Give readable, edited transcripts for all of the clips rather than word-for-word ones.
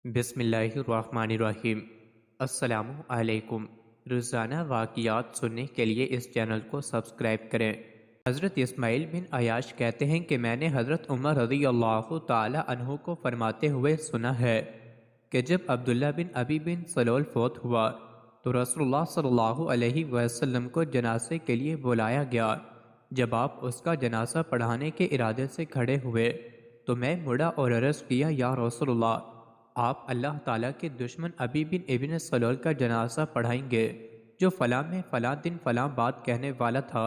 بسم اللہ الرحمن الرحیم۔ السلام علیکم۔ روزانہ واقعات سننے کے لیے اس چینل کو سبسکرائب کریں۔ حضرت اسماعیل بن عیاش کہتے ہیں کہ میں نے حضرت عمر رضی اللہ تعالی عنہ کو فرماتے ہوئے سنا ہے کہ جب عبداللہ بن ابی بن سلول فوت ہوا تو رسول اللہ صلی اللہ علیہ وسلم کو جنازے کے لیے بلایا گیا۔ جب آپ اس کا جنازہ پڑھانے کے ارادے سے کھڑے ہوئے تو میں مڑا اور عرض کیا، یا رسول اللہ، آپ اللہ تعالیٰ کے دشمن ابی بن ابن سلول کا جنازہ پڑھائیں گے جو فلاں میں فلاں دن فلاں بات کہنے والا تھا،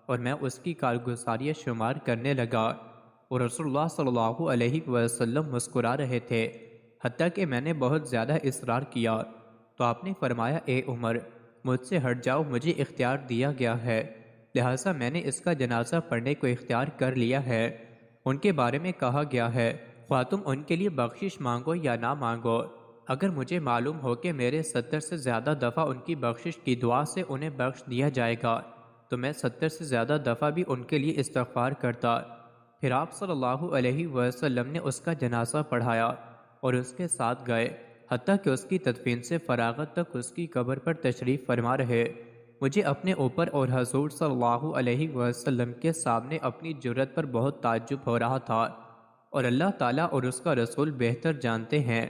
اور میں اس کی کارگزاریاں شمار کرنے لگا اور رسول اللہ صلی اللہ علیہ وسلم مسکرا رہے تھے، حتیٰ کہ میں نے بہت زیادہ اصرار کیا تو آپ نے فرمایا، اے عمر، مجھ سے ہٹ جاؤ، مجھے اختیار دیا گیا ہے، لہٰذا میں نے اس کا جنازہ پڑھنے کو اختیار کر لیا ہے۔ ان کے بارے میں کہا گیا ہے، خواہ تم ان کے لیے بخشش مانگو یا نہ مانگو، اگر مجھے معلوم ہو کہ میرے 70 سے زیادہ دفعہ ان کی بخشش کی دعا سے انہیں بخش دیا جائے گا تو میں 70 سے زیادہ دفعہ بھی ان کے لیے استغفار کرتا۔ پھر آپ صلی اللہ علیہ وسلم نے اس کا جنازہ پڑھایا اور اس کے ساتھ گئے، حتیٰ کہ اس کی تدفین سے فراغت تک اس کی قبر پر تشریف فرما رہے۔ مجھے اپنے اوپر اور حضور صلی اللہ علیہ وسلم کے سامنے اپنی جرأت پر بہت تعجب ہو رہا تھا، اور اللہ تعالیٰ اور اس کا رسول بہتر جانتے ہیں۔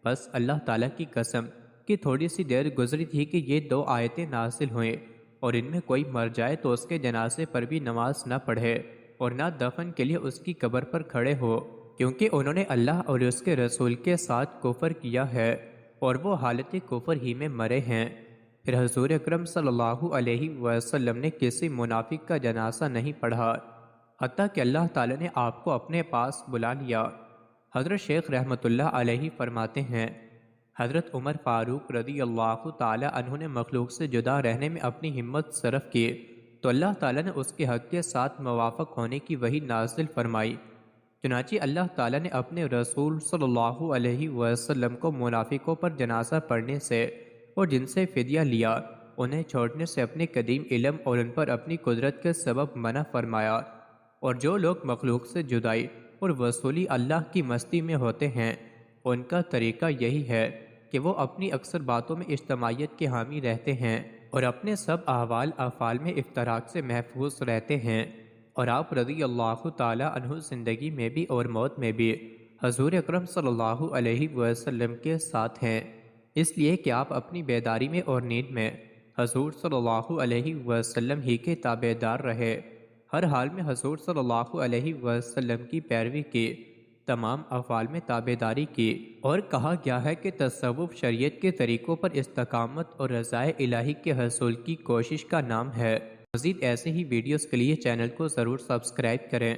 بس اللہ تعالیٰ کی قسم کہ تھوڑی سی دیر گزری تھی کہ یہ 2 آیتیں نازل ہوئیں، اور ان میں کوئی مر جائے تو اس کے جنازے پر بھی نماز نہ پڑھے اور نہ دفن کے لیے اس کی قبر پر کھڑے ہو، کیونکہ انہوں نے اللہ اور اس کے رسول کے ساتھ کفر کیا ہے اور وہ حالت کفر ہی میں مرے ہیں۔ پھر حضور اکرم صلی اللہ علیہ وسلم نے کسی منافق کا جنازہ نہیں پڑھا، حتیٰ کہ اللہ تعالیٰ نے آپ کو اپنے پاس بلا لیا۔ حضرت شیخ رحمۃ اللہ علیہ فرماتے ہیں، حضرت عمر فاروق رضی اللہ تعالیٰ عنہ نے مخلوق سے جدا رہنے میں اپنی ہمت صرف کی تو اللہ تعالیٰ نے اس کے حق کے ساتھ موافق ہونے کی وحی نازل فرمائی۔ چنانچہ اللہ تعالیٰ نے اپنے رسول صلی اللہ علیہ وسلم کو منافقوں پر جنازہ پڑھنے سے اور جن سے فدیہ لیا انہیں چھوڑنے سے اپنے قدیم علم اور ان پر اپنی قدرت کے سبب منع فرمایا، اور جو لوگ مخلوق سے جدائی اور وصولی اللہ کی مستی میں ہوتے ہیں ان کا طریقہ یہی ہے کہ وہ اپنی اکثر باتوں میں اجتماعیت کے حامی رہتے ہیں اور اپنے سب احوال افعال میں افتراق سے محفوظ رہتے ہیں، اور آپ رضی اللہ تعالی عنہ زندگی میں بھی اور موت میں بھی حضور اکرم صلی اللہ علیہ وسلم کے ساتھ ہیں، اس لیے کہ آپ اپنی بیداری میں اور نیند میں حضور صلی اللہ علیہ وسلم ہی کے تابع دار رہے، ہر حال میں حضور صلی اللہ علیہ وسلم کی پیروی کی، تمام افعال میں تابع داری کی، اور کہا گیا ہے کہ تصوف شریعت کے طریقوں پر استقامت اور رضائے الہی کے حصول کی کوشش کا نام ہے۔ مزید ایسے ہی ویڈیوز کے لیے چینل کو ضرور سبسکرائب کریں۔